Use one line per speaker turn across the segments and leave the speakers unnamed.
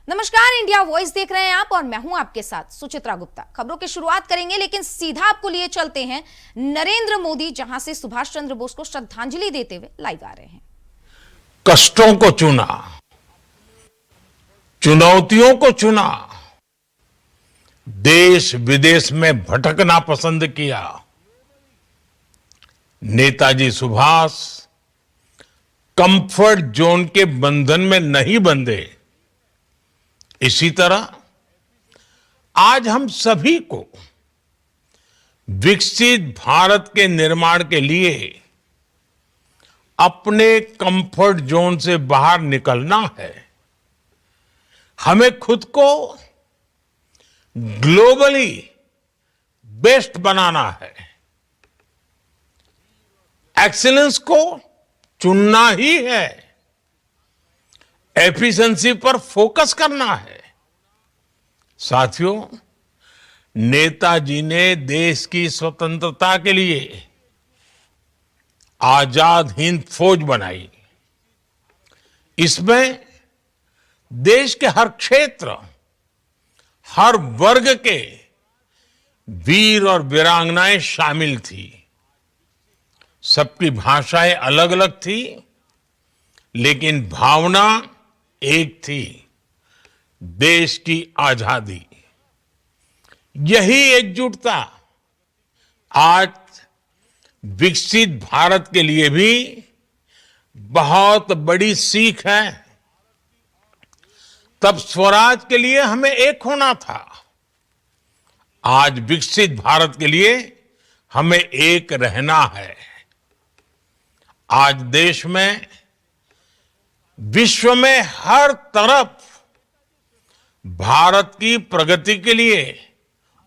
नमस्कार, India voice देख रहे हैं आप और मैं हूं आपके साथ सुचित्रा गुप्ता। खबरों की शुरुआत करेंगे लेकिन सीधा आपको लिए चलते हैं नरेंद्र मोदी, जहां से सुभाष चंद्र बोस को श्रद्धांजलि देते हुए लाइव आ रहे हैं।
कष्टों को चुना, चुनौतियों को चुना, देश विदेश में भटकना पसंद किया। नेताजी सुभाष कंफर्ट जोन के बंधन में नहीं बंधे। इसी तरह आज हम सभी को विकसित भारत के निर्माण के लिए अपने कंफर्ट जोन से बाहर निकलना है। हमें खुद को ग्लोबली बेस्ट बनाना है। एक्सीलेंस को चुनना ही है। एफिशिएंसी पर फोकस करना है। साथियों, नेताजी ने देश की स्वतंत्रता के लिए आजाद हिंद फौज बनाई। इसमें देश के हर क्षेत्र, हर वर्ग के वीर और वीरांगनाएं शामिल थी। सबकी भाषाएं अलग अलग थी, लेकिन भावना एक थी, देश की आजादी। यही एकजुटता आज विकसित भारत के लिए भी बहुत बड़ी सीख है। तब स्वराज के लिए हमें एक होना था। आज विकसित भारत के लिए हमें एक रहना है। आज देश में, विश्व में हर तरफ भारत की प्रगति के लिए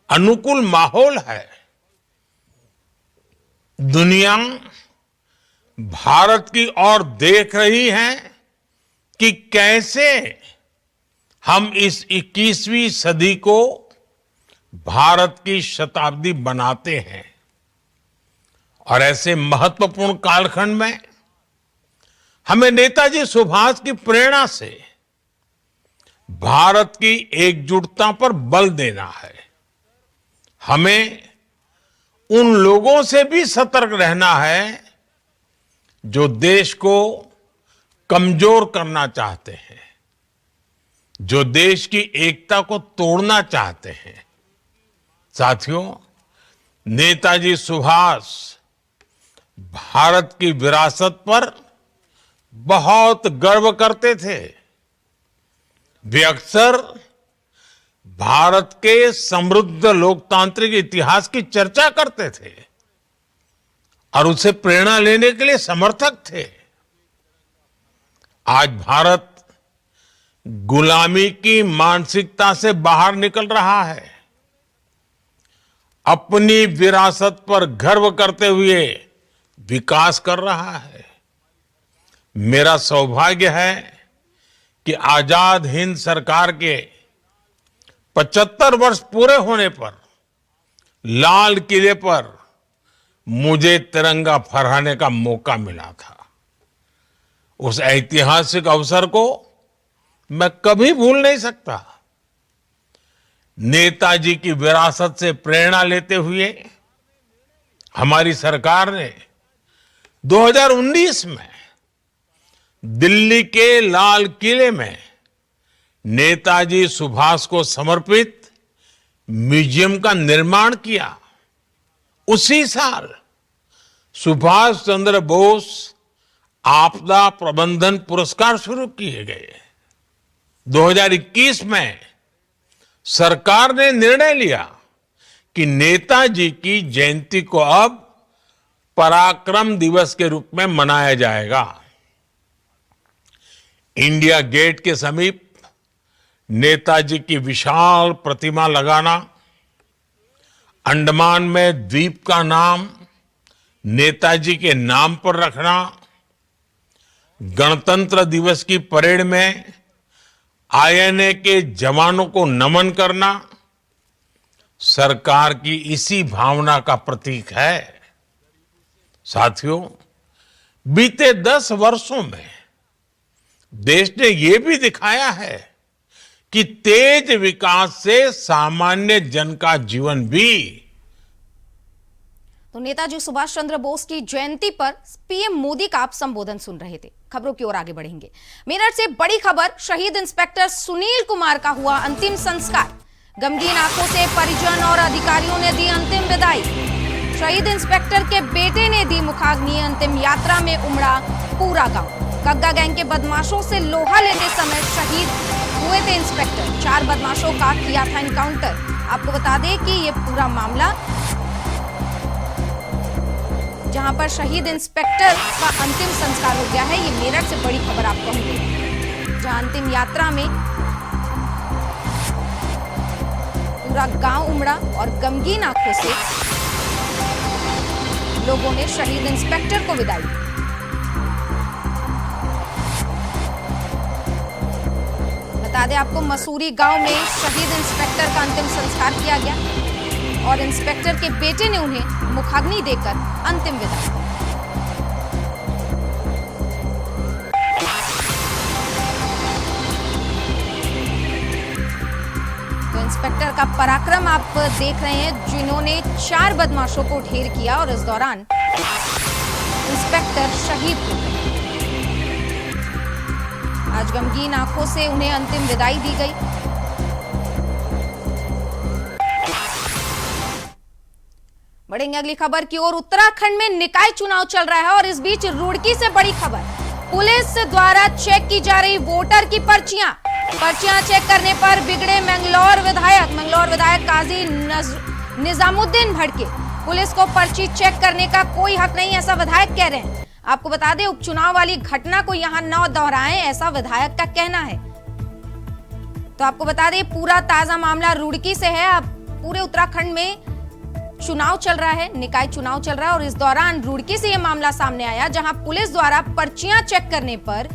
अनुकूल माहौल है। दुनिया भारत की ओर देख रही है कि कैसे हम इस 21वीं सदी को भारत की शताब्दी बनाते हैं। और ऐसे महत्वपूर्ण कालखंड में हमें नेताजी सुभाष की प्रेरणा से भारत की एकजुटता पर बल देना है। हमें उन लोगों से भी सतर्क रहना है जो देश को कमजोर करना चाहते हैं, जो देश की एकता को तोड़ना चाहते हैं। साथियों, नेताजी सुभाष भारत की विरासत पर बहुत गर्व करते थे। वे अक्सर भारत के समृद्ध लोकतांत्रिक इतिहास की चर्चा करते थे और उससे प्रेरणा लेने के लिए समर्थक थे। आज भारत गुलामी की मानसिकता से बाहर निकल रहा है। अपनी विरासत पर गर्व करते हुए विकास कर रहा है। मेरा सौभाग्य है कि आजाद हिंद सरकार के 75 वर्ष पूरे होने पर लाल किले पर मुझे तिरंगा फहराने का मौका मिला था। उस ऐतिहासिक अवसर को मैं कभी भूल नहीं सकता। नेताजी की विरासत से प्रेरणा लेते हुए हमारी सरकार ने 2019 में दिल्ली के लाल किले में नेताजी सुभाष को समर्पित म्यूजियम का निर्माण किया। उसी साल सुभाष चंद्र बोस आपदा प्रबंधन पुरस्कार शुरू किए गए। 2021 में सरकार ने निर्णय लिया कि नेताजी की जयंती को अब पराक्रम दिवस के रूप में मनाया जाएगा। इंडिया गेट के समीप नेताजी की विशाल प्रतिमा लगाना, अंडमान में द्वीप का नाम नेताजी के नाम पर रखना, गणतंत्र दिवस की परेड में आईएनए के जवानों को नमन करना सरकार की इसी भावना का प्रतीक है। साथियों, बीते 10 वर्षों में देश ने यह भी दिखाया है कि तेज विकास से सामान्य जन का जीवन भी।
तो नेताजी सुभाष चंद्र बोस की जयंती पर पीएम मोदी का आप संबोधन सुन रहे थे। खबरों की ओर आगे बढ़ेंगे। मेरठ से बड़ी खबर, शहीद इंस्पेक्टर सुनील कुमार का हुआ अंतिम संस्कार। गमगीन आंखों से परिजन और अधिकारियों ने दी अंतिम विदाई। शहीद इंस्पेक्टर के बेटे ने दी मुखाग्नि। अंतिम यात्रा में उमड़ा पूरा गांव। कग्गा गैंग के बदमाशों से लोहा लेते समय शहीद हुए थे इंस्पेक्टर। 4 बदमाशों का किया था एनकाउंटर। आपको बता दें कि ये पूरा मामला जहां पर शहीद इंस्पेक्टर का अंतिम संस्कार हो गया है, ये मेरठ से बड़ी खबर आप कहूंगी, जहां अंतिम यात्रा में पूरा गांव उमड़ा और गमगीन आंखों से लोगों ने शहीद इंस्पेक्टर को विदाई दी। बता दें आपको, मसूरी गांव में शहीद इंस्पेक्टर का अंतिम संस्कार किया गया और इंस्पेक्टर के बेटे ने उन्हें मुखाग्नि देकर अंतिम विदाई दी। तो इंस्पेक्टर का पराक्रम आप देख रहे हैं, जिन्होंने 4 बदमाशों को ढेर किया और इस दौरान इंस्पेक्टर शहीद हो गए। आज गमगीन आंखों से उन्हें अंतिम विदाई दी गई। बढ़ेंगे अगली खबर की ओर। उत्तराखंड में निकाय चुनाव चल रहा है और इस बीच रुड़की से बड़ी खबर, पुलिस द्वारा चेक की जा रही वोटर की पर्चियां चेक करने पर बिगड़े मंगलौर विधायक काजी निजामुद्दीन भड़के। पुलिस को पर्ची चेक करने का कोई हक नहीं, ऐसा विधायक कह रहे हैं। आपको बता दें, उपचुनाव वाली घटना को यहां न दोहराएं, ऐसा विधायक का कहना है। तो आपको बता दें, पूरा ताजा मामला रुड़की से है। अब पूरे उत्तराखंड में चुनाव चल रहा है, निकाय चुनाव चल रहा है और इस दौरान रुड़की से यह मामला सामने आया, जहां पुलिस द्वारा पर्चियां चेक करने पर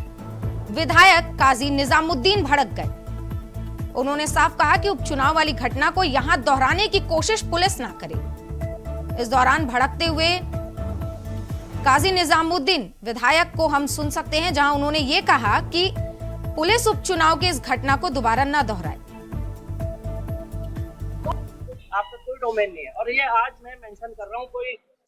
विधायक काजी निजामुद्दीन भड़क गए। उन्होंने साफ कहा कि उपचुनाव वाली घटना को यहां दोहराने की कोशिश पुलिस ना करे। इस दौरान भड़कते हुए काजी निजामुद्दीन विधायक को हम सुन सकते हैं, जहां उन्होंने ये कहा कि पुलिस उपचुनाव की इस घटना को दोबारा न दोहराए।
आपका कोई डोमेन नहीं है और ये आज मैं मेंशन कर रहा हूँ,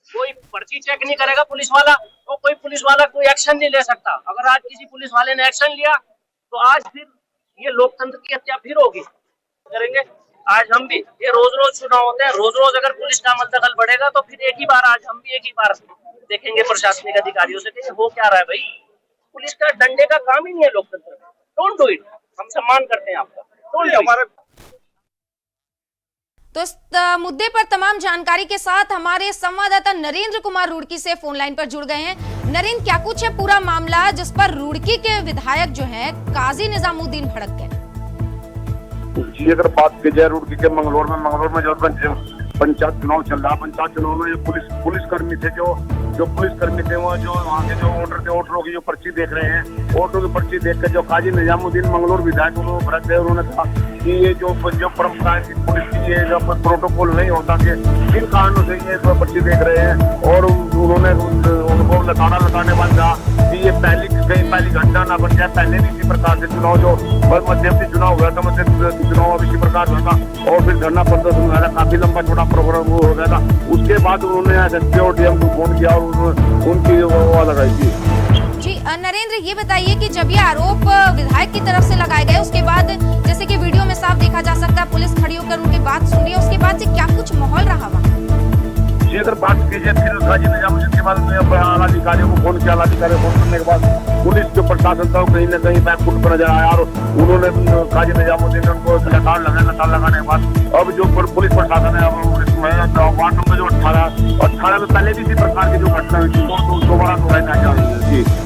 कोई पर्ची चेक नहीं करेगा पुलिस वाला और कोई पुलिस वाला कोई एक्शन नहीं ले सकता। अगर आज किसी पुलिस वाले ने एक्शन लिया तो आज फिर ये लोकतंत्र की हत्या फिर होगी, करेंगे। आज हम भी, ये रोज चुनाव होते हैं, रोज अगर पुलिस का मद्दखल बढ़ेगा तो फिर एक ही बार आज हम भी एक ही बार देखेंगे प्रशासनिक अधिकारियों से कि हो क्या रहा है। भाई, पुलिस का डंडे का काम ही नहीं है लोकतंत्र में। Don't do it. हम सम्मान करते हैं आपका, डोंट डू इट।
तो इस मुद्दे पर तमाम जानकारी के साथ हमारे संवाददाता नरेंद्र कुमार रुड़की से फोन लाइन पर जुड़ गए हैं। नरेंद्र, क्या कुछ है पूरा मामला जिस पर रुड़की के विधायक जो हैं काजी निजामुद्दीन भड़क गए?
जी, अगर बात की जाए रुड़की के मंगलौर में जो पंचायत चुनाव चल रहा है, पंचायत चुनाव में पुलिसकर्मी थे, जो पुलिसकर्मी थे वो जो वहाँ के जो वोटरों की जो पर्ची देख रहे हैं, वोटरों की पर्ची देख कर जो काजी निजामुद्दीन मंगलौर विधायक उन्होंने भड़क गए। उन्होंने कहा कि ये जो परंपराएं पुलिस की ये जो प्रोटोकॉल नहीं होता कि किन कारणों से ये पर्ची देख रहे हैं, और उन्होंने उनको लताड़ने वाले कहा कि ये पहली घटना ना बन जाए। पहले भी इसी प्रकार से चुनाव जो मध्यवर्ती चुनाव हुआ था, मध्यवर्ती चुनाव अब इसी प्रकार हुआ था और फिर धरना प्रदर्शन हुआ था, काफी लंबा छोटा प्रोग्राम हो गया था। उसके बाद उन्होंने एसएसपी और डीएम को फोन किया और उनकी वो लगाई थी।
जी नरेंद्र, ये बताइए कि जब ये आरोप विधायक की तरफ से लगाए गए, उसके बाद जैसे कि वीडियो में साफ देखा जा सकता है पुलिस खड़ी होकर उनकी बात सुन रही है, उसके बाद से क्या कुछ माहौल रहा वहाँ?
जी, अगर बात की जाए फिर काजी निजामुद्दीन के बाद में आला अधिकारियों को फोन किया। आला अधिकारी फोन करने के बाद पुलिस जो प्रशासन था कहीं न कहीं बैकफुट पर नजर आया और उन्होंने काजी निजामुद्दीन ने उनको लताड़ लगाने के बाद अब जो पुलिस प्रशासन है वार्ड नंबर जो 18 में पहले भी इसी प्रकार की जो घटना हुई थी वो दोबारा दोहराई जा रही है।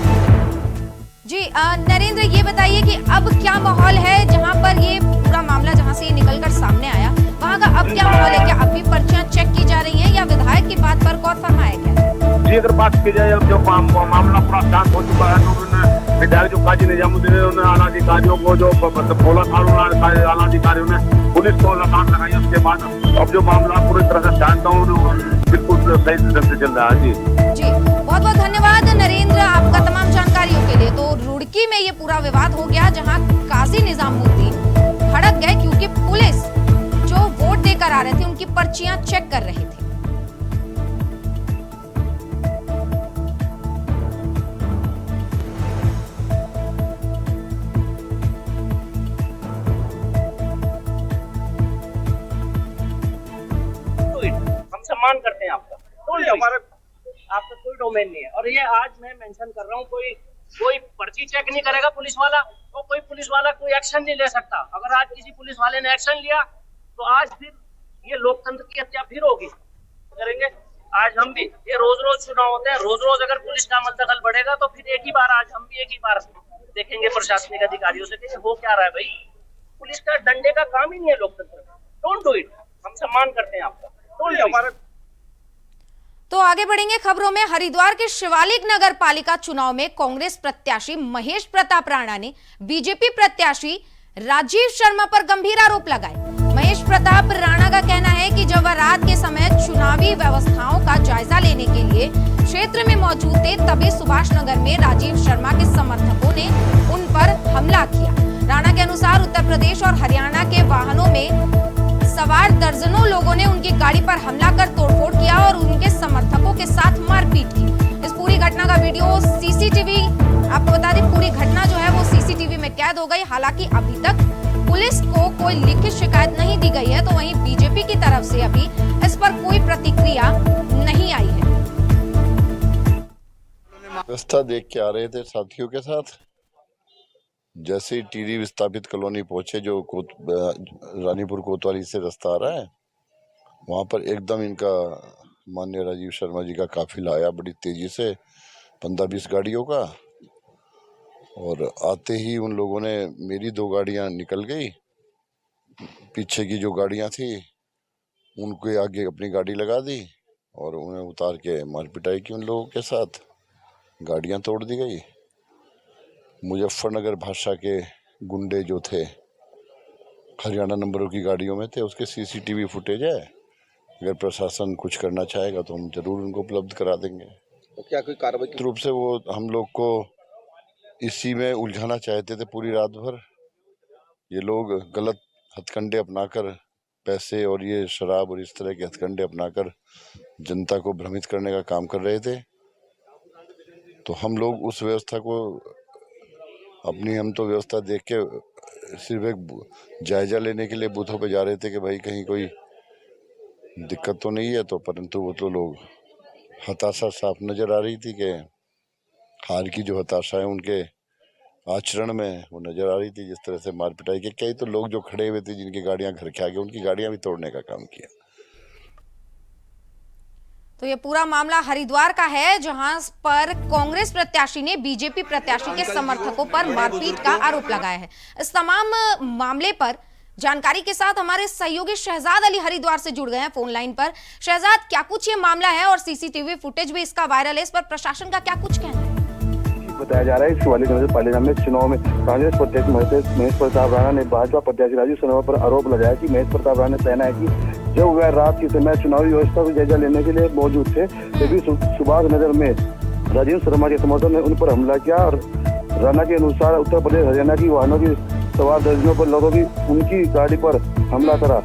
जी नरेंद्र, ये बताइए कि अब क्या माहौल है जहां पर ये पूरा मामला जहां से ये निकलकर सामने आया, वहां का अब क्या माहौल है? क्या अब भी पर्चियां चेक की जा रही हैं या विधायक की बात पर गौर फरमाया गया?
जी, अगर बात की जाए जो मामला पूरा शांत हो चुका है, तो उन्होंने विधायक जो काजी निजामुद्दीन ने उन्होंने आला अधिकारियों को जो बोला था, आला अधिकारियों ने पुलिस को लगाम लगाई। उसके बाद अब जो मामला पूरी तरह से शांत हो, बिल्कुल सही से चल रहा है।
जी बहुत बहुत धन्यवाद नरेंद्र आपका तमाम जानकारियों के लिए। तो रुड़की में ये पूरा विवाद हो गया जहां काजी निजामुद्दीन उनकी पर्चियां चेक कर रहे थे।
हम सम्मान करते हैं आपका, आपका कोई डोमेन नहीं है। और ये आज मैं मेंशन कर रहा हूँ, कोई पर्ची चेक नहीं करेगा पुलिस वाला, तो कोई पुलिस वाला कोई एक्शन नहीं ले सकता। अगर आज किसी पुलिस वाले ने एक्शन लिया तो आज फिर ये लोकतंत्र की हत्या फिर होगी, करेंगे। आज हम भी, ये रोज रोज चुनाव होते हैं, रोज रोज अगर पुलिस का मलदखल बढ़ेगा तो फिर एक ही बार आज हम भी एक ही बार देखेंगे प्रशासनिक अधिकारियों से कि हो क्या रहा है भाई। पुलिस का डंडे का काम ही नहीं है लोकतंत्र में। Don't do it. हम सम्मान करते हैं आपका, डोंट डू इट।
तो आगे बढ़ेंगे खबरों में। हरिद्वार के शिवालिक नगर पालिका चुनाव में कांग्रेस प्रत्याशी महेश प्रताप राणा ने बीजेपी प्रत्याशी राजीव शर्मा पर गंभीर आरोप लगाए। महेश प्रताप राणा का कहना है कि जब वह रात के समय चुनावी व्यवस्थाओं का जायजा लेने के लिए क्षेत्र में मौजूद थे, तभी सुभाष नगर में राजीव शर्मा के समर्थकों ने उन पर हमला किया। राणा के अनुसार उत्तर प्रदेश और हरियाणा के वाहनों में सवार दर्जनों लोगों ने उनकी गाड़ी पर हमला कर तोड़फोड़ किया और उनके समर्थकों के साथ मारपीट की। इस पूरी घटना का वीडियो सीसीटीवी, आपको बता दें पूरी घटना जो है वो सीसीटीवी में कैद हो गई। हालांकि अभी तक पुलिस को कोई लिखित शिकायत नहीं दी गई है, तो वहीं बीजेपी की तरफ से अभी इस पर कोई प्रतिक्रिया नहीं आई है।
रास्ता देख के आ रहे थे साथियों के साथ, जैसे ही टीडी विस्थापित कॉलोनी पहुंचे, जो रानीपुर कोतवाली से रास्ता आ रहा है, वहां पर एकदम इनका माननीय राजीव शर्मा जी का काफिला आया बड़ी तेजी से, 15-20 गाड़ियों का। और आते ही उन लोगों ने मेरी 2 गाड़ियां निकल गई, पीछे की जो गाड़ियां थी उनके आगे अपनी गाड़ी लगा दी और उन्हें उतार के मारपिटाई की उन लोगों के साथ, गाड़ियां तोड़ दी गई। मुजफ्फरनगर भाषा के गुंडे जो थे, हरियाणा नंबरों की गाड़ियों में थे, उसके सीसीटीवी फुटेज है। अगर प्रशासन कुछ करना चाहेगा तो हम जरूर उनको उपलब्ध करा देंगे।
तो क्या कोई कार्रवाई
रूप से वो हम लोग को इसी में उलझाना चाहते थे पूरी रात भर। ये लोग गलत हथकंडे अपनाकर, पैसे और ये शराब और इस तरह के हथकंडे अपनाकर जनता को भ्रमित करने का काम कर रहे थे। तो हम लोग उस व्यवस्था को हम तो व्यवस्था देख के सिर्फ एक जायजा लेने के लिए बूथों पे जा रहे थे कि भाई कहीं कोई दिक्कत तो नहीं है, तो परंतु वो तो लोग हताशा साफ नजर आ रही थी कि हार की जो हताशा है उनके आचरण में वो नजर आ रही थी। जिस तरह से मार पिटाई के कई तो लोग जो खड़े हुए थे, जिनकी गाड़ियां घर के आगे, उनकी गाड़ियां भी तोड़ने का काम किया।
तो ये पूरा मामला हरिद्वार का है, जहां पर कांग्रेस प्रत्याशी ने बीजेपी प्रत्याशी के समर्थकों पर मारपीट का आरोप लगाया है। इस तमाम मामले पर जानकारी के साथ हमारे सहयोगी शहजाद अली हरिद्वार से जुड़ गए हैं फोन लाइन पर। शहजाद, क्या कुछ ये मामला है और सीसीटीवी फुटेज भी इसका वायरल है, इस पर प्रशासन का क्या कुछ कहना है?
बताया जा रहा है शिवालिक नगर पालिका में चुनाव में कांग्रेस प्रत्याशी महेश प्रताप राणा ने भाजपा प्रत्याशी राजीव शर्मा पर आरोप लगाया कि महेश प्रताप राणा ने कहना है कि जब वह रात के समय चुनावी व्यवस्था को जायजा लेने के लिए मौजूद थे, तभी सुभाष नगर में राजीव शर्मा के समर्थकों ने उन पर हमला किया। और राणा के अनुसार उत्तर प्रदेश हरियाणा की वाहनों की सवार दर्जनों पर लोगों की उनकी गाड़ी पर हमला करा।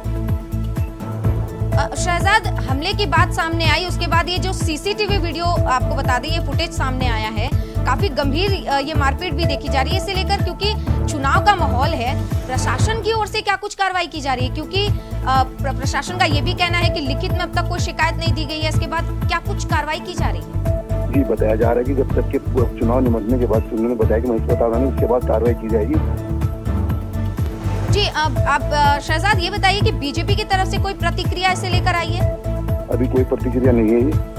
शहजाद, हमले की बात सामने आई, उसके बाद ये जो सीसीटीवी वीडियो आपको बता दें, ये फुटेज सामने आया है, काफी गंभीर ये मारपीट भी देखी जा रही है। इसे लेकर क्योंकि चुनाव का माहौल है, प्रशासन की ओर से क्या कुछ कार्रवाई की जा रही है? क्योंकि प्रशासन का ये भी कहना है कि लिखित में अब तक कोई शिकायत नहीं दी गई है, इसके बाद क्या कुछ कार्रवाई की जा रही है?
जी, बताया जा रहा है कि जब तक के चुनाव निमटने के बाद उन्होंने बताया कि महेश प्रताप राणा उसके बाद कार्रवाई की जाएगी।
जी, अब आप शहजाद ये बताइए कि बीजेपी की तरफ से कोई प्रतिक्रिया इसे लेकर आई है?
अभी कोई प्रतिक्रिया नहीं है।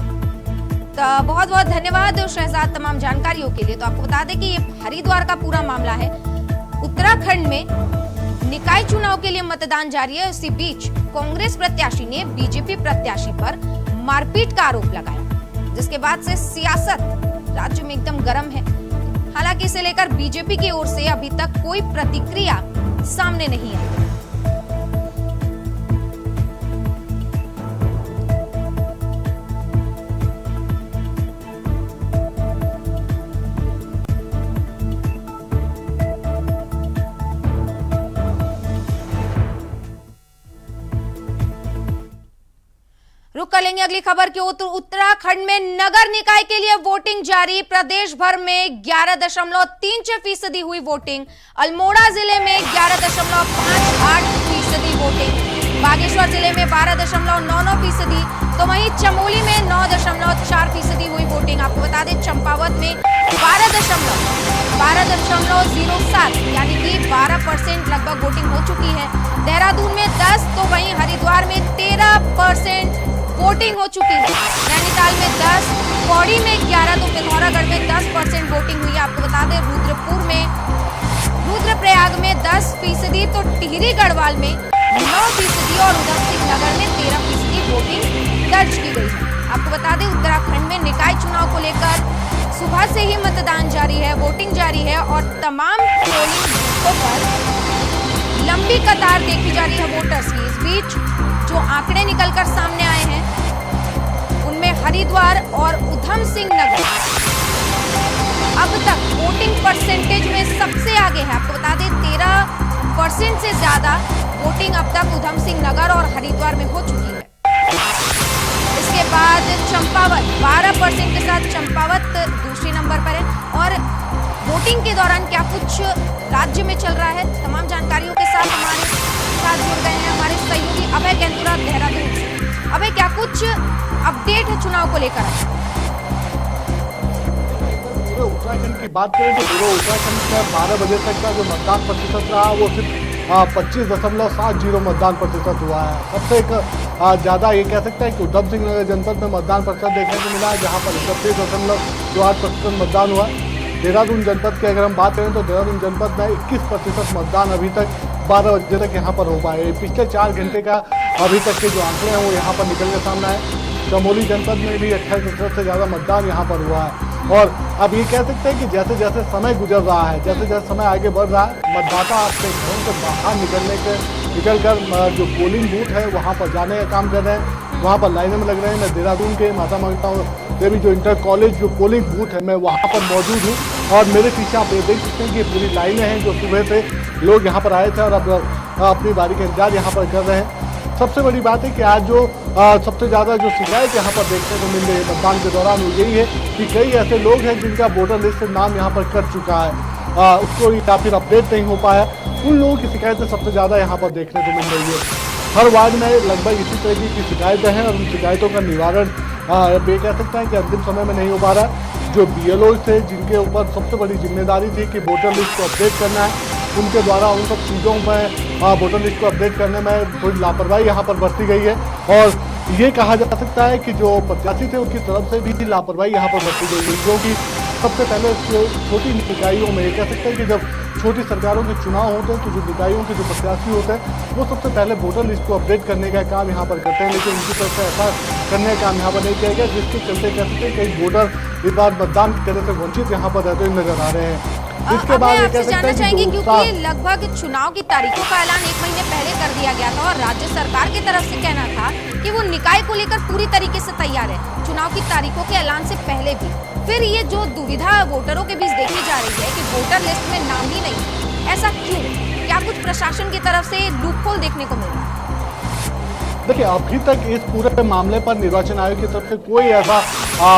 तो बहुत बहुत धन्यवाद शहजाद तमाम जानकारियों के लिए। तो आपको बता दें कि ये हरिद्वार का पूरा मामला है। उत्तराखंड में निकाय चुनाव के लिए मतदान जारी है, इसी बीच कांग्रेस प्रत्याशी ने बीजेपी प्रत्याशी पर मारपीट का आरोप लगाया, जिसके बाद से सियासत राज्य में एकदम गर्म है। हालांकि इसे लेकर बीजेपी की ओर से अभी तक कोई प्रतिक्रिया सामने नहीं आई। रुक कर लेंगे अगली खबर की। उत्तराखंड में नगर निकाय के लिए वोटिंग जारी। प्रदेश भर में 11.36% हुई वोटिंग। अल्मोड़ा जिले में 11.58% वोटिंग। बागेश्वर जिले में 12.99%। तो वहीं चमोली में 9.4% हुई वोटिंग। आपको बता दें चंपावत में 12.07 यानी कि 12% लगभग वोटिंग हो चुकी है। देहरादून में 10 तो वहीं हरिद्वार में 13% वोटिंग हो चुकी है। नैनीताल में 10, पौड़ी में 11 तो पिथौरागढ़ में 10% वोटिंग हुई है। आपको बता दें रुद्रप्रयाग में 10% तो टिहरी गढ़वाल में 9% और उधमसिंह नगर में 13% वोटिंग दर्ज की गई है। आपको बता दें उत्तराखंड में निकाय चुनाव को लेकर सुबह से ही मतदान जारी है, वोटिंग जारी है और तमाम पोलिंग बूथों पर लंबी कतार देखी जा रही है वोटर्स की। इस बीच जो आंकड़े निकलकर सामने आए हैं उनमें हरिद्वार और उधमसिंह नगर अब तक वोटिंग परसेंटेज में सबसे आगे है। आपको बता दें 13% से ज्यादा वोटिंग अब तक उधमसिंह नगर और हरिद्वार में हो चुकी है। इसके बाद चंपावत 12% के साथ चंपावत दूसरे नंबर पर है। और वोटिंग के दौरान क्या कुछ राज्य में चल रहा है, तमाम जानकारियों के साथ हमारे साथ जुड़ गए हैं हमारे सहयोगी अभय कैंतुरा देहरादून से। अभय, क्या कुछ अपडेट है चुनाव को लेकर?
पूरे उत्तराखंड की बात करें तो पूरे उत्तराखंड का 12 बजे तक का जो मतदान प्रतिशत रहा वो सिर्फ 25.70 मतदान प्रतिशत हुआ है। सबसे ज़्यादा ये कह सकते हैं कि उधमसिंह नगर जनपद में मतदान प्रतिशत देखने को मिला है, जहाँ पर 31.28% मतदान हुआ। देहरादून जनपद की अगर हम बात करें तो देहरादून जनपद में 21% मतदान अभी तक 12 बजे तक यहाँ पर हो पाए। पिछले 4 घंटे का अभी तक के जो आंकड़े हैं वो यहाँ पर निकल के सामने आए। चमोली जनपद में भी 28% से ज़्यादा मतदान यहाँ पर हुआ है। और अब ये कह सकते हैं कि जैसे जैसे समय गुजर रहा है, जैसे जैसे समय आगे बढ़ रहा है, मतदाता अपने घरों से बाहर निकलकर जो पोलिंग बूथ है वहाँ पर जाने का काम कर रहे हैं, वहाँ पर लाइनें में लग रहे हैं। मैं देहरादून के माता देवी जो इंटर कॉलेज जो पोलिंग बूथ है मैं वहाँ पर मौजूद हूँ और मेरे पीछे आप ये देख सकते हैं कि पूरी लाइनें हैं जो सुबह से लोग यहाँ पर आए थे और अब अपनी बारी का इंतजार यहाँ पर कर रहे हैं। सबसे बड़ी बात है कि आज जो सबसे ज़्यादा जो शिकायत यहाँ पर देखने को मिल रही है मतदान के दौरान वो यही है कि कई ऐसे लोग हैं जिनका वोटर लिस्ट से नाम यहाँ पर कट चुका है, उसको या फिर अपडेट नहीं हो पाया। उन लोगों की शिकायतें सबसे ज़्यादा यहाँ पर देखने को मिल रही है। हर वार्ड में लगभग इसी तरह की शिकायतें हैं और उन शिकायतों का निवारण ये कह सकते हैं कि अंतिम समय में नहीं हो पा रहा। जो BLO थे जिनके ऊपर सबसे बड़ी जिम्मेदारी थी कि वोटर लिस्ट को अपडेट करना है, उनके द्वारा उन सब चीज़ों में वोटर लिस्ट को अपडेट करने में थोड़ी लापरवाही यहाँ पर बरती गई है। और ये कहा जा सकता है कि जो प्रत्याशी थे उनकी तरफ से भी लापरवाही यहाँ पर बरती गई है, क्योंकि सबसे पहले छोटी निकायों में कह सकते हैं कि जब छोटी सरकारों के चुनाव होते हैं तो जो निकायों के जो प्रत्याशी होते हैं वो सबसे पहले वोटर लिस्ट को अपडेट करने का काम यहाँ पर करते हैं, लेकिन उनकी तरफ से ऐसा करने का काम यहाँ पर नहीं किया गया, जिसके चलते कह सकते हैं कई वोटर इस बार मतदान करने से वंचित यहाँ पर रहते हुए नजर आ रहे हैं।
इसके बाद आपसे जानना चाहेंगे क्योंकि लगभग चुनाव की तारीखों का ऐलान 1 महीने पहले कर दिया गया था और राज्य सरकार की तरफ से कहना था कि वो निकाय को लेकर पूरी तरीके से तैयार है चुनाव की तारीखों के ऐलान से पहले भी। फिर ये जो दुविधा वोटरों के बीच देखी जा रही है कि वोटर लिस्ट में नाम ही नहीं, ऐसा क्यों? क्या कुछ प्रशासन की तरफ से लूपहोल देखने को मिल रहा है?
देखिए, अभी तक इस पूरे मामले पर निर्वाचन आयोग की तरफ से कोई ऐसा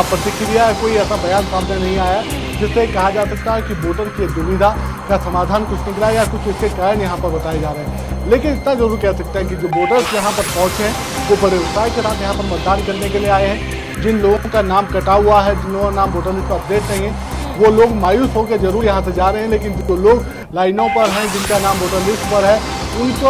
प्रतिक्रिया, कोई ऐसा बयान सामने नहीं आया जिससे कहा जा सकता है कि वोटर की दुविधा का समाधान कुछ निकला या कुछ इसके कारण यहाँ पर बताए जा रहे हैं। लेकिन इतना जरूर कह सकते हैं कि जो वोटर्स यहाँ पर पहुँचे हैं वो बड़े उत्साह के साथ यहाँ पर मतदान करने के लिए आए हैं। जिन लोगों का नाम कटा हुआ है, जिन लोगों का नाम वोटर लिस्ट पर अपडेट नहीं है, वो लोग मायूस होकर जरूर यहाँ से जा रहे हैं, लेकिन जो लोग लाइनों पर हैं, जिनका नाम वोटर लिस्ट पर है, उनको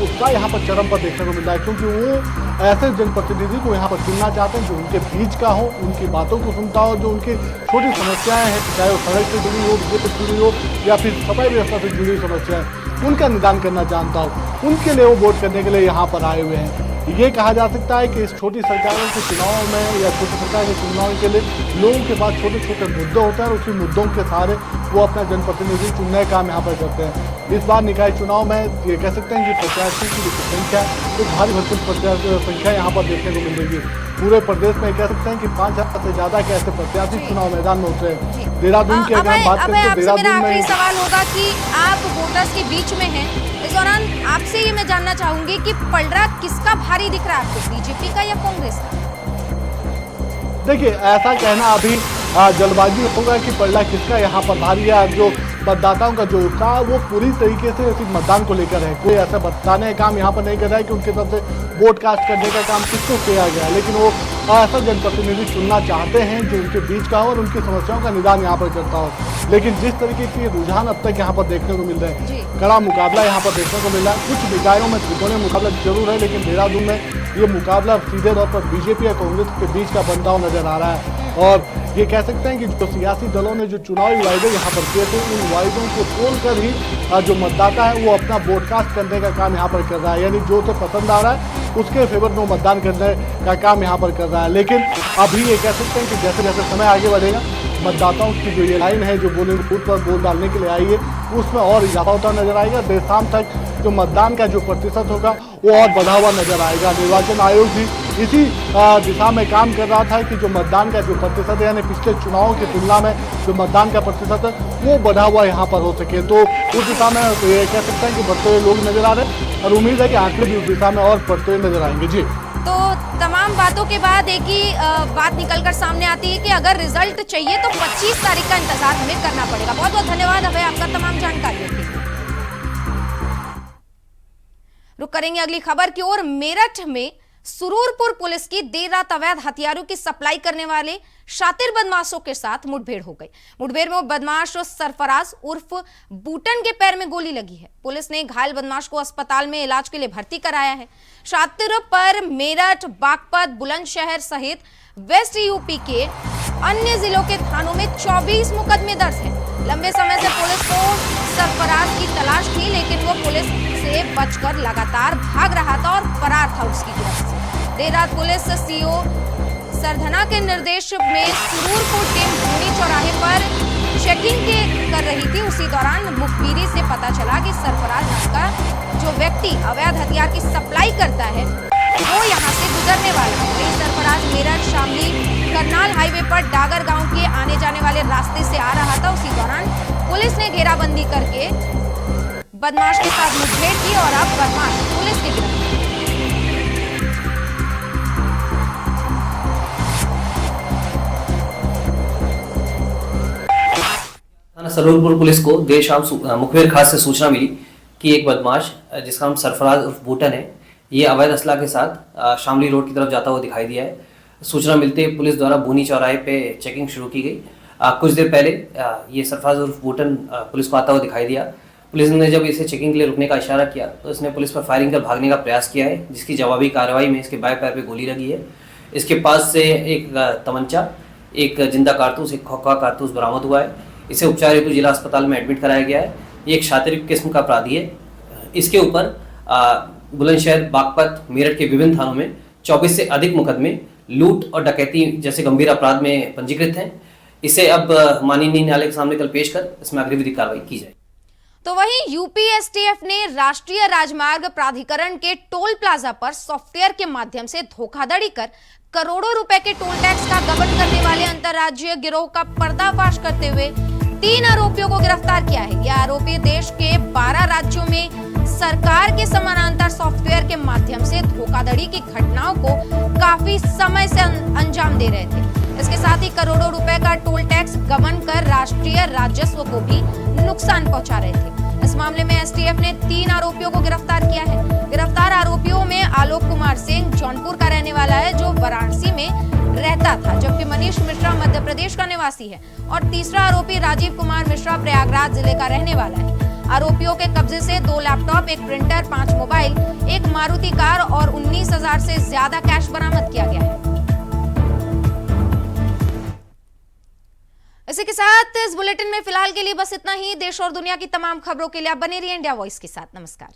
उसका यहाँ पर चरम पर देखने को मिल रहा है, क्योंकि वो ऐसे जनप्रतिनिधि को यहाँ पर चुनना चाहते हैं जो उनके बीच का हो, उनकी बातों को सुनता हो, जो उनकी छोटी समस्याएं हैं, चाहे वो सड़क से जुड़ी हो, विद्युत से जुड़ी हो या फिर सफाई व्यवस्था से जुड़ी समस्याएं, उनका निदान करना जानता हो, उनके लिए वो वोट करने के लिए यहाँ पर आए हुए हैं। ये कहा जा सकता है कि इस छोटी सरकारों के चुनाव में या छोटी सरकार के चुनाव के लिए लोगों के पास छोटे छोटे मुद्दे होते हैं और उसी मुद्दों के सहारे वो अपना जनप्रतिनिधि चुनने का काम यहाँ पर करते हैं। इस बार निकाय चुनाव में ये कह सकते हैं कि प्रत्याशी की जो संख्या तो भारी भरपूर प्रत्याशी संख्या यहाँ पर देखने को मिल रही है। पूरे प्रदेश में कह सकते हैं कि 5,000 से ज्यादा के ऐसे प्रत्याशी चुनाव मैदान में उतरे हैं। देहरादून की अगर हम बात करें तो देहरादून में
सवाल होगा कि आप वोटर्स के बीच में हैं, इस दौरान आपसे ये मैं जानना जानना चाहूंगी कि पलड़ा किसका भारी दिख रहा है आपको, बीजेपी का या कांग्रेस का?
देखिए, ऐसा कहना अभी जल्दबाजी होगा कि पलड़ा किसका यहाँ पर भारी है। जो मतदाताओं का जो उत्साह वो पूरी तरीके से सिर्फ मतदान को लेकर है। कोई ऐसा बताने का काम यहाँ पर नहीं कर रहा है कि उनकी तरफ से वोट कास्ट करने का काम किसको किया गया है, लेकिन वो ऐसा जनप्रतिनिधि चुनना चाहते हैं जो उनके बीच का हो और उनकी समस्याओं का निदान यहाँ पर करता हो। लेकिन जिस तरीके के रुझान अब तक यहाँ पर देखने को मिल रहे हैं, कड़ा मुकाबला यहाँ पर देखने को मिल रहा है। कुछ निकायों में त्रिकोणीय मुकाबला जरूर है, लेकिन देहरादून में ये मुकाबला सीधे तौर पर बीजेपी और कांग्रेस के बीच का बनता हुआ नजर आ रहा है। और ये कह सकते हैं कि जो सियासी दलों ने जो चुनावी वायदे यहाँ पर किए थे, उन वायदों को तोड़कर ही जो मतदाता है वो अपना वोट कास्ट करने का काम यहाँ पर कर रहा है। यानी जो उसे पसंद आ रहा है उसके फेवर में मतदान करने का काम यहाँ पर कर रहा है। लेकिन अभी ये कह सकते हैं कि जैसे जैसे समय आगे बढ़ेगा, मतदाताओं की जो ये लाइन है जो पोलिंग बूथ पर वोट डालने के लिए आई है, उसमें और इजाफा होता नजर आएगा। देर शाम तक जो मतदान का जो प्रतिशत होगा वो और बढ़ा हुआ नजर आएगा। निर्वाचन आयोग भी इसी दिशा में काम कर रहा था कि जो मतदान का जो प्रतिशत है, यानी पिछले चुनावों की तुलना में जो मतदान का प्रतिशत है वो बढ़ा हुआ यहाँ पर हो सके। तो उस दिशा में ये कह सकते हैं कि बढ़ते हुए लोग नजर आ रहे हैं और उम्मीद है कि आंकड़े भी उस दिशा में और बढ़ते हुए नजर आएंगे। जी,
तो तमाम बातों के बाद एक ही बात निकलकर सामने आती है कि अगर रिजल्ट चाहिए तो 25 तारीख का इंतजार हमें करना पड़ेगा। बहुत बहुत धन्यवाद अभय आपका तमाम जानकारियों के लिए। रुक करेंगे अगली खबर की ओर। मेरठ में सुरूरपुर पुलिस की देर रात अवैध हथियारों की सप्लाई करने वाले शातिर बदमाशों के साथ मुठभेड़ हो गई। मुठभेड़ में बदमाश सरफराज उर्फ बूटन के पैर में गोली लगी है। पुलिस ने घायल बदमाश को अस्पताल में इलाज के लिए भर्ती कराया है। शातिर पर मेरठ, बागपत, बुलंदशहर सहित वेस्ट यूपी के अन्य जिलों के थानों में 24 मुकदमे दर्ज हैं। लंबे समय से पुलिस को सरफराज की तलाश थी, लेकिन वो पुलिस से बचकर लगातार भाग रहा था और फरार था उसकी गिरफ्त से। देर रात पुलिस सीओ सरधना के निर्देश में सुरूरपुर टीम धूनी चौराहे पर चेकिंग कर रही थी। उसी दौरान मुखबिरी से पता चला कि सरफराज नाम का जो व्यक्ति अवैध हथियार की सप्लाई करता है वो यहाँ से गुजरने वाला है। वही सरफराज मेरठ शामली करनाल हाईवे पर डागर गांव के आने जाने वाले रास्ते से आ रहा था। उसी दौरान पुलिस ने घेराबंदी करके बदमाश के साथ मुठभेड़ की और अब बदमाश पुलिस की गिरफ्त।
थाना सरूरपुर पुलिस को देर शाम मुखबिर खास से सूचना मिली कि एक बदमाश जिसका नाम सरफराज उर्फ बूटन है, ये अवैध असला के साथ शामली रोड की तरफ जाता हुआ दिखाई दिया है। सूचना मिलते ही पुलिस द्वारा भूनी चौराहे पे चेकिंग शुरू की गई। कुछ देर पहले ये सरफराज उर्फ बूटन पुलिस को आता हुआ दिखाई दिया। पुलिस ने जब इसे चेकिंग के लिए रुकने का इशारा किया तो इसने पुलिस पर फायरिंग कर भागने का प्रयास किया है, जिसकी जवाबी कार्रवाई में इसके बाएं पैर पे गोली लगी है। इसके पास से एक तमंचा, एक जिंदा कारतूस, एक खोखा कारतूस बरामद हुआ है। इसे उपचार हेतु जिला अस्पताल में एडमिट कराया गया है। ये एक शातिर किस्म का अपराधी है। इसके ऊपर बुलंदशहर, बागपत, मेरठ के विभिन्न थानों में 24 से अधिक मुकदमे लूट और डकैती जैसे गंभीर अपराध में पंजीकृत हैं। इसे अब माननीय न्यायालय के सामने कल पेश कर इसमें अग्रिम विधिक कार्रवाई की जाए।
तो वहीं यूपी एसटीएफ ने राष्ट्रीय राजमार्ग प्राधिकरण के टोल प्लाजा पर सॉफ्टवेयर के माध्यम से धोखाधड़ी कर करोड़ों रुपए के टोल टैक्स का गबन करने वाले अंतर्राज्यीय गिरोह का पर्दाफाश करते हुए 3 आरोपियों को गिरफ्तार किया है। ये आरोपी देश के 12 राज्यों में सरकार के समानांतर सॉफ्टवेयर के माध्यम से धोखाधड़ी की घटनाओं को काफी समय से अंजाम दे रहे थे। इसके साथ ही करोड़ों रुपए का टोल टैक्स गबन कर राष्ट्रीय राजस्व को भी नुकसान पहुंचा रहे थे। इस मामले में एसटीएफ ने 3 आरोपियों को गिरफ्तार किया है। गिरफ्तार आरोपियों में आलोक कुमार सिंह जौनपुर का रहने वाला है जो वाराणसी में रहता था, जबकि मनीष मिश्रा मध्य प्रदेश का निवासी है और तीसरा आरोपी राजीव कुमार मिश्रा प्रयागराज जिले का रहने वाला है। आरोपियों के कब्जे से 2 laptop, 1 printer, 5 mobile, 1 Maruti car और 19,000 से ज्यादा कैश बरामद किया गया है। इसी के साथ इस बुलेटिन में फिलहाल के लिए बस इतना ही। देश और दुनिया की तमाम खबरों के लिए आप बने रहिए इंडिया वॉइस के साथ। नमस्कार।